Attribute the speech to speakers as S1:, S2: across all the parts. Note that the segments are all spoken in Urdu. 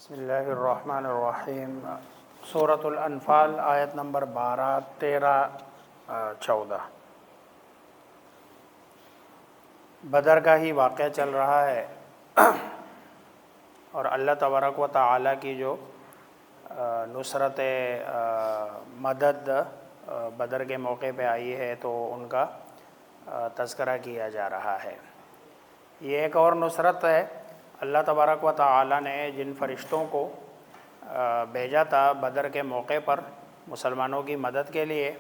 S1: بسم اللہ الرحمن الرحیم۔ سورۃ الانفال آیت نمبر 12، 13، 14۔ بدر کا ہی واقعہ چل رہا ہے اور اللہ تبارک و تعالیٰ کی جو نصرت مدد بدر کے موقع پہ آئی ہے تو ان کا تذکرہ کیا جا رہا ہے۔ یہ ایک اور نصرت ہے۔ اللہ تبارک و تعالیٰ نے جن فرشتوں کو بھیجا تھا بدر کے موقع پر مسلمانوں کی مدد کے لیے،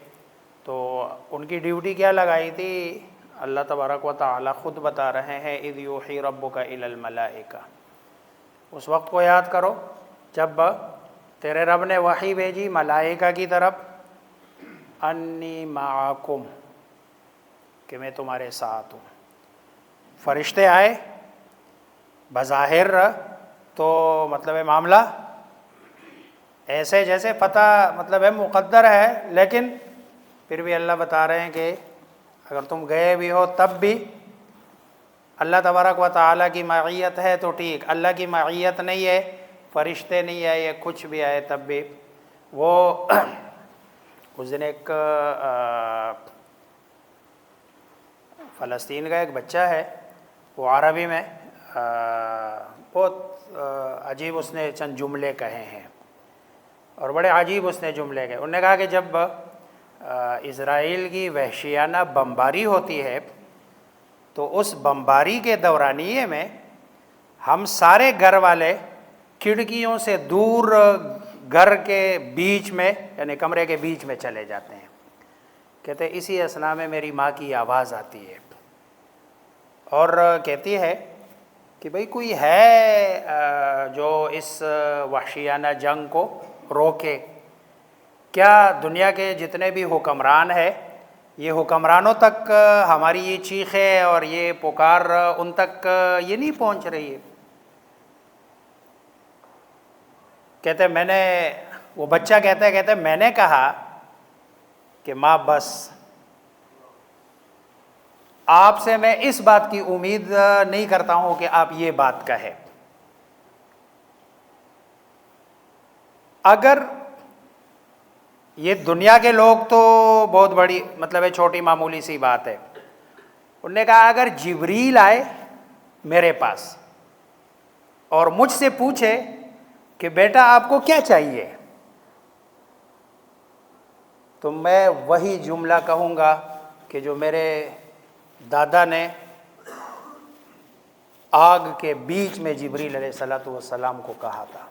S1: تو ان کی ڈیوٹی کیا لگائی تھی؟ اللہ تبارک و تعالیٰ خود بتا رہے ہیں، اذ یوحی ربک الی الملائکہ۔ اس وقت کو یاد کرو جب تیرے رب نے وحی بھیجی ملائکہ کی طرف، انی معکم، کہ میں تمہارے ساتھ ہوں۔ فرشتے آئے بظاہر تو مطلب ہے معاملہ ایسے جیسے فتح مطلب ہے مقدر ہے، لیکن پھر بھی اللہ بتا رہے ہیں کہ اگر تم گئے بھی ہو تب بھی اللہ تبارک و تعالیٰ کی معیت ہے تو ٹھیک، اللہ کی معیت نہیں ہے، فرشتے نہیں آئے یا کچھ بھی آئے تب بھی وہ اس دن ایک فلسطین کا ایک بچہ ہے، وہ عربی میں بہت عجیب اس نے چند جملے کہے ہیں اور بڑے عجیب اس نے جملے کہے۔ انہوں نے کہا کہ جب اسرائیل کی وحشیانہ بمباری ہوتی ہے تو اس بمباری کے دورانیے میں ہم سارے گھر والے کھڑکیوں سے دور گھر کے بیچ میں یعنی کمرے کے بیچ میں چلے جاتے ہیں۔ کہتے اسی اثناء میں میری ماں کی آواز آتی ہے اور کہتی ہے کہ بھئی کوئی ہے جو اس وحشیانہ جنگ کو روکے؟ کیا دنیا کے جتنے بھی حکمران ہیں یہ حکمرانوں تک ہماری یہ چیخیں اور یہ پکار ان تک یہ نہیں پہنچ رہی ہے؟ کہتے وہ بچہ کہتے میں نے کہا کہ ماں بس آپ سے میں اس بات کی امید نہیں کرتا ہوں کہ آپ یہ بات کہیں۔ اگر یہ دنیا کے لوگ تو بہت بڑی مطلب ہے چھوٹی معمولی سی بات ہے، انہوں نے کہا اگر جبریل آئے میرے پاس اور مجھ سے پوچھے کہ بیٹا آپ کو کیا چاہیے، تو میں وہی جملہ کہوں گا کہ جو میرے دادا نے آگ کے بیچ میں جبریل علیہ السلام کو کہا تھا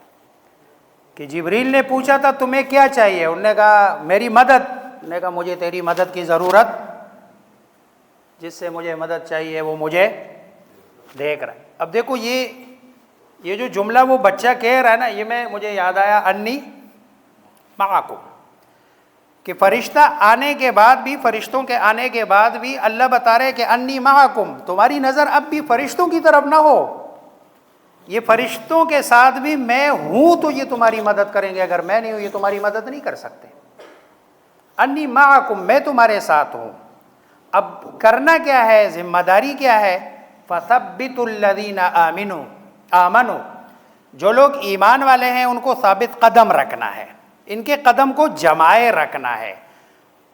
S1: کہ جبریل نے پوچھا تھا تمہیں کیا چاہیے؟ انہوں نے کہا میری مدد۔ انہوں نے کہا مجھے تیری مدد کی ضرورت، جس سے مجھے مدد چاہیے وہ مجھے دیکھ رہا ہے۔ اب دیکھو یہ جو جملہ وہ بچہ کہہ رہا ہے نا، یہ مجھے یاد آیا انی معکم، کہ فرشتہ آنے کے بعد بھی، فرشتوں کے آنے کے بعد بھی اللہ بتا رہے کہ انی معکم، تمہاری نظر اب بھی فرشتوں کی طرف نہ ہو، یہ فرشتوں کے ساتھ بھی میں ہوں تو یہ تمہاری مدد کریں گے، اگر میں نہیں ہوں یہ تمہاری مدد نہیں کر سکتے۔ انی معکم، میں تمہارے ساتھ ہوں۔ اب کرنا کیا ہے، ذمہ داری کیا ہے؟ فَثَبِّتُوا الَّذِينَ آمَنُوا، جو لوگ ایمان والے ہیں ان کو ثابت قدم رکھنا ہے، ان کے قدم کو جمائے رکھنا ہے۔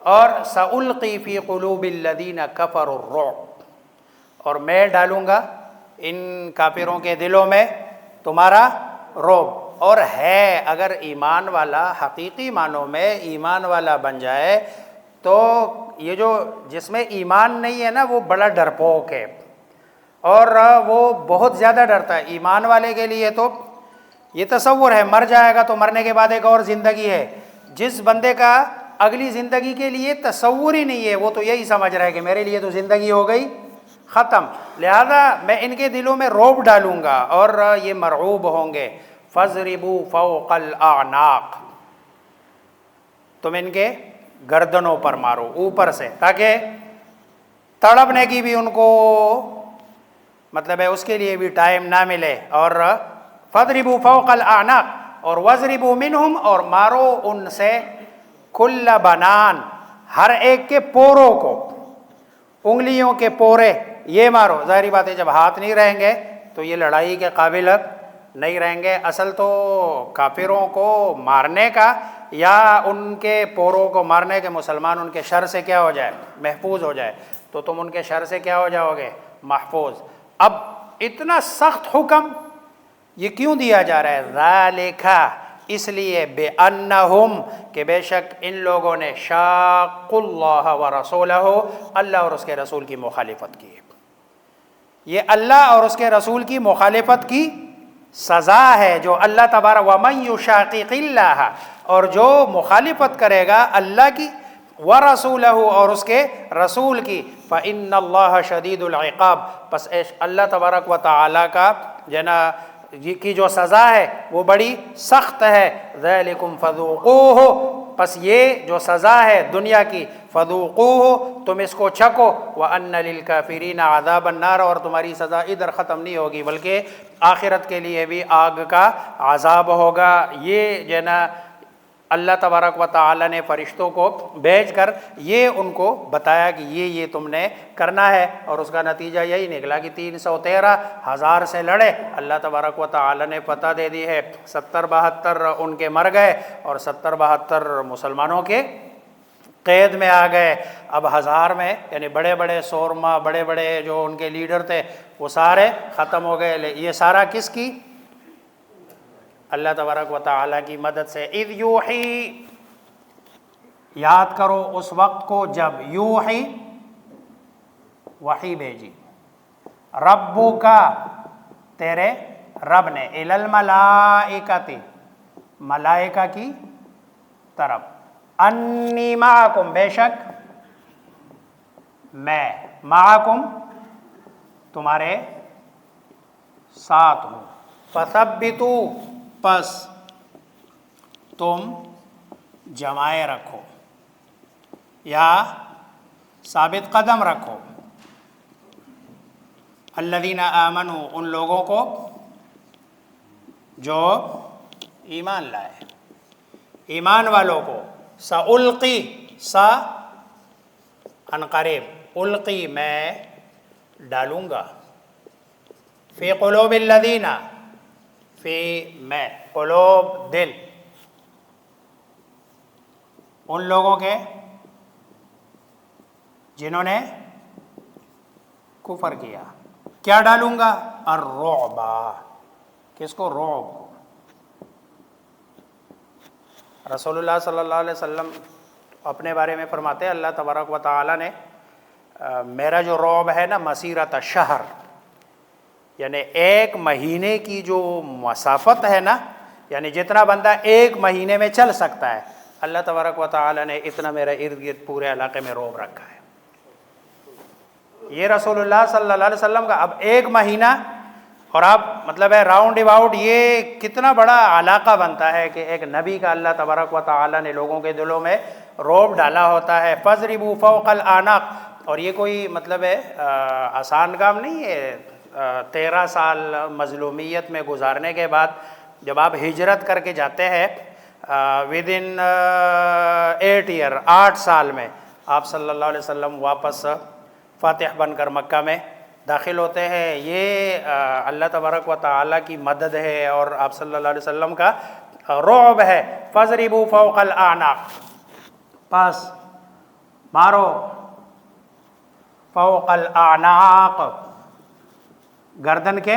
S1: اور سَأُلْقِي فِي قُلُوبِ الَّذِينَ كَفَرُوا الرُّعْبَ، اور میں ڈالوں گا ان کافروں کے دلوں میں تمہارا رعب۔ اور ہے اگر ایمان والا حقیقی معنوں میں ایمان والا بن جائے تو یہ جو جس میں ایمان نہیں ہے نا وہ بڑا ڈرپوک ہے اور وہ بہت زیادہ ڈرتا ہے۔ ایمان والے کے لیے تو یہ تصور ہے مر جائے گا تو مرنے کے بعد ایک اور زندگی ہے۔ جس بندے کا اگلی زندگی کے لیے تصور ہی نہیں ہے وہ تو یہی سمجھ رہا ہے کہ میرے لیے تو زندگی ہو گئی ختم، لہذا میں ان کے دلوں میں رعب ڈالوں گا اور یہ مرعوب ہوں گے۔ فَاضْرِبُوا فَوْقَ الْأَعْنَاقِ، تم ان کے گردنوں پر مارو اوپر سے، تاکہ تڑپنے کی بھی ان کو مطلب ہے اس کے لیے بھی ٹائم نہ ملے۔ اور فَاضْرِبُوا فَوْقَ الْأَعْنَاقِ، اور وَاضْرِبُوا مِنْهُمْ، اور مارو ان سے كُلَّ بنان، ہر ایک کے پوروں کو، انگلیوں کے پورے یہ مارو۔ ظاہری بات ہے جب ہاتھ نہیں رہیں گے تو یہ لڑائی کے قابل نہیں رہیں گے. اصل تو کافروں کو مارنے کا یا ان کے پوروں کو مارنے کے، مسلمان ان کے شر سے کیا ہو جائے، محفوظ ہو جائے. تو تم ان کے شر سے کیا ہو جاؤ گے، محفوظ. اب اتنا سخت حکم یہ کیوں دیا جا رہا ہے؟ ذالک، اس لیے بِأَنَّهُمْ، کہ بے شک ان لوگوں نے شاقوا اللہ ورسولہ، اللہ اور اس کے رسول کی مخالفت کی. یہ اللہ اور اس کے رسول کی مخالفت کی سزا ہے جو اللہ تبارک وَمَن يُشَاقِقِ اللَّهَ، اور جو مخالفت کرے گا اللہ کی، وَرَسُولَهُ، اور اس کے رسول کی، فَإِنَّ اللَّهَ شَدِيدُ الْعِقَابِ، پس اللہ تبارک و تعالیٰ کا کی جو سزا ہے وہ بڑی سخت ہے. ذَلِكُمْ فَذُوقُوهُ، پس یہ جو سزا ہے دنیا کی، فَذُوقُوهُ، تم اس کو چکو. وَأَنَّ لِلْكَافِرِينَ عَذَابَ النَّارِ، اور تمہاری سزا ادھر ختم نہیں ہوگی بلکہ آخرت کے لیے بھی آگ کا عذاب ہوگا. یہ اللہ تبارک و تعالیٰ نے فرشتوں کو بھیج کر یہ ان کو بتایا کہ یہ تم نے کرنا ہے، اور اس کا نتیجہ یہی نکلا کہ 313,000 سے لڑے. اللہ تبارک و تعالیٰ نے فتح دے دی ہے. 70-72 ان کے مر گئے اور 70-72 مسلمانوں کے قید میں آ گئے. اب 1000 میں یعنی بڑے بڑے سورما، بڑے بڑے جو ان کے لیڈر تھے وہ سارے ختم ہو گئے. یہ سارا کس کی؟ اللہ تبارک و تعالیٰ کی مدد سے. اذ یوحی، یاد کرو اس وقت کو جب یوحی وحی بھیجی، ربو کا، تیرے رب نے، الی الملائکۃ، ملائکہ کی طرف، انی معکم، بے شک میں، معکم تمہارے ساتھ ہوں. فثبتوا، پس تم جمائے رکھو یا ثابت قدم رکھو، الذین آمنوا، ان لوگوں کو جو ایمان لائے، ایمان والوں کو. سألقی، سا ان قریب، القی میں ڈالوں گا، فی قلوب الذین، فی میں، قلوب دل، ان لوگوں کے جنہوں نے کفر کیا. کیا ڈالوں گا؟ الرعب، کس کو؟ رعب. رسول اللہ صلی اللہ علیہ وسلم اپنے بارے میں فرماتے ہیں اللہ تبارک و تعالیٰ نے میرا جو رعب ہے نا، مسیرت شہر، یعنی 1 مہینے کی جو مسافت ہے نا، یعنی جتنا بندہ 1 مہینے میں چل سکتا ہے، اللہ تبارک و تعالیٰ نے اتنا میرے ارد گرد پورے علاقے میں رعب رکھا ہے. یہ رسول اللہ صلی اللہ علیہ وسلم کا. اب 1 مہینہ، اور اب مطلب ہے راؤنڈ اباؤٹ یہ کتنا بڑا علاقہ بنتا ہے کہ ایک نبی کا اللہ تبارک و تعالیٰ نے لوگوں کے دلوں میں رعب ڈالا ہوتا ہے. فَاضْرِبُوا فَوْقَ الْأَعْنَاقِ، اور یہ کوئی مطلب ہے آسان کام نہیں ہے. 13 سال مظلومیت میں گزارنے کے بعد جب آپ ہجرت کر کے جاتے ہیں ودن 8 ایئر، 8 سال میں آپ صلی اللہ علیہ وسلم واپس فاتح بن کر مکہ میں داخل ہوتے ہیں. یہ اللہ تبارک و تعالیٰ کی مدد ہے اور آپ صلی اللہ علیہ وسلم کا رعب ہے. فَاضْرِبُوا فَوْقَ الْأَعْنَاقِ، پس مارو، فوق الاعناق، گردن کے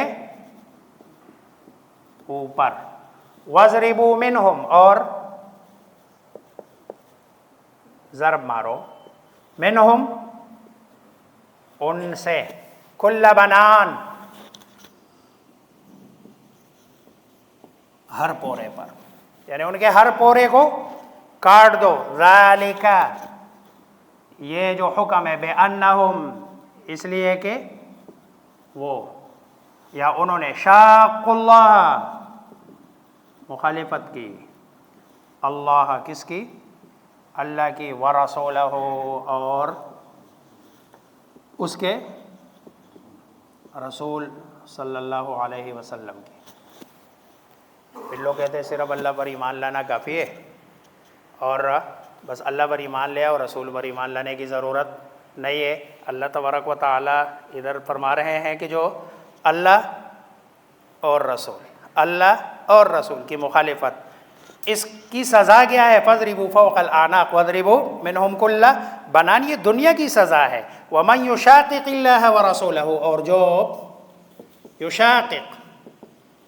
S1: اوپر. وَاضْرِبُوا مِنْهُمْ، اور ضرب مارو، منہم، ان سے، کل بنان، ہر پورے پر، یعنی ان کے ہر پورے کو کاٹ دو. ذالک، یہ جو حکم ہے، بِأَنَّهُمْ، اس لیے کہ وہ یا انہوں نے شاق اللہ، مخالفت کی، اللہ کس کی؟ اللہ کی، ورسولہ، اور اس کے رسول صلی اللہ علیہ وسلم کی. پھر لوگ کہتے ہیں صرف اللہ پر ایمان لانا کافی ہے اور بس اللہ پر ایمان لے اور رسول پر ایمان لانے کی ضرورت نہیں ہے. اللہ تبارک و تعالیٰ ادھر فرما رہے ہیں کہ جو اللہ اور رسول، اللہ اور رسول کی مخالفت، اس کی سزا کیا ہے؟ فَاضْرِبُوا فَوْقَ الْأَعْنَاقِ وَاضْرِبُوا مِنْهُمْ كُلَّ بَنَانٍ، یہ دنیا کی سزا ہے۔ وَمَنْ يُشَاقِقِ اللَّهَ وَرَسُولَهُ، اور جو یشاقق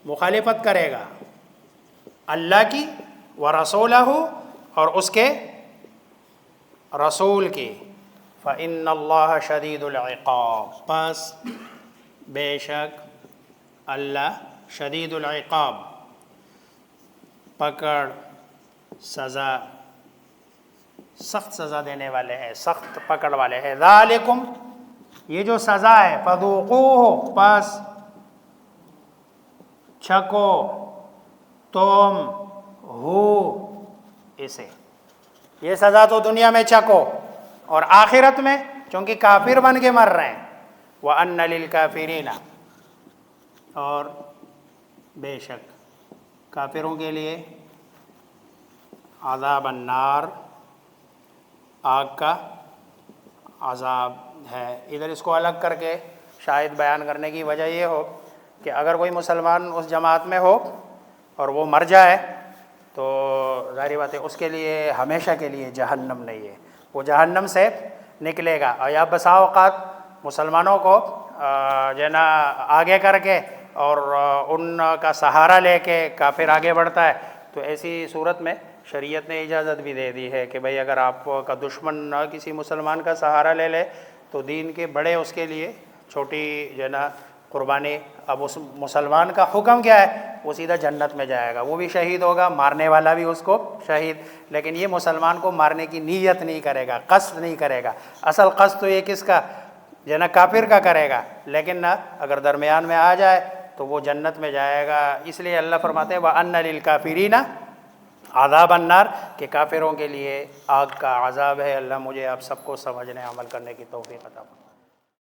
S1: مخالفت کرے گا اللہ کی، وَرَسُولَهُ اور اس کے رسول کی، فَإِنَّ اللَّهَ شَدِيدُ الْعِقَابِ، پس بے شک اللہ شدید العقاب، پکڑ سزا، سخت سزا دینے والے ہیں، سخت پکڑ والے ہیں۔ ذالکم، یہ جو سزا ہے، فذوقوہ، پس چھکو تم ہو اسے، یہ سزا تو دنیا میں چھکو، اور آخرت میں چونکہ کافر بن کے مر رہے ہیں، وَأَنَّ لِلْكَافِرِينَ، اور بے شک کافروں کے لیے عذاب النار، آگ کا عذاب ہے۔ ادھر اس کو الگ کر کے شاید بیان کرنے کی وجہ یہ ہو کہ اگر کوئی مسلمان اس جماعت میں ہو اور وہ مر جائے تو ظاہری بات ہے اس کے لیے ہمیشہ کے لیے جہنم نہیں ہے، وہ جہنم سے نکلے گا۔ اور یا بسا اوقات مسلمانوں کو جو ہے نا آگے کر کے اور ان کا سہارا لے کے کافر آگے بڑھتا ہے، تو ایسی صورت میں شریعت نے اجازت بھی دے دی ہے کہ بھئی اگر آپ کا دشمن کسی مسلمان کا سہارا لے لے تو دین کے بڑے اس کے لیے چھوٹی جو ہے نا قربانی۔ اب اس مسلمان کا حکم کیا ہے؟ وہ سیدھا جنت میں جائے گا، وہ بھی شہید ہوگا، مارنے والا بھی اس کو شہید، لیکن یہ مسلمان کو مارنے کی نیت نہیں کرے گا، قصد نہیں کرے گا۔ اصل قصد تو یہ کس کا جو ہے نا کافر کا کرے گا، لیکن نہ اگر درمیان میں آ جائے تو وہ جنت میں جائے گا۔ اس لیے اللہ فرماتے ہیں وَأَنَّ لِلْكَافِرِينَ عَذَابَ النَّارِ، کہ کافروں کے لیے آگ کا عذاب ہے۔ اللہ مجھے آپ سب کو سمجھنے عمل کرنے کی توفیق عطا فرمائے۔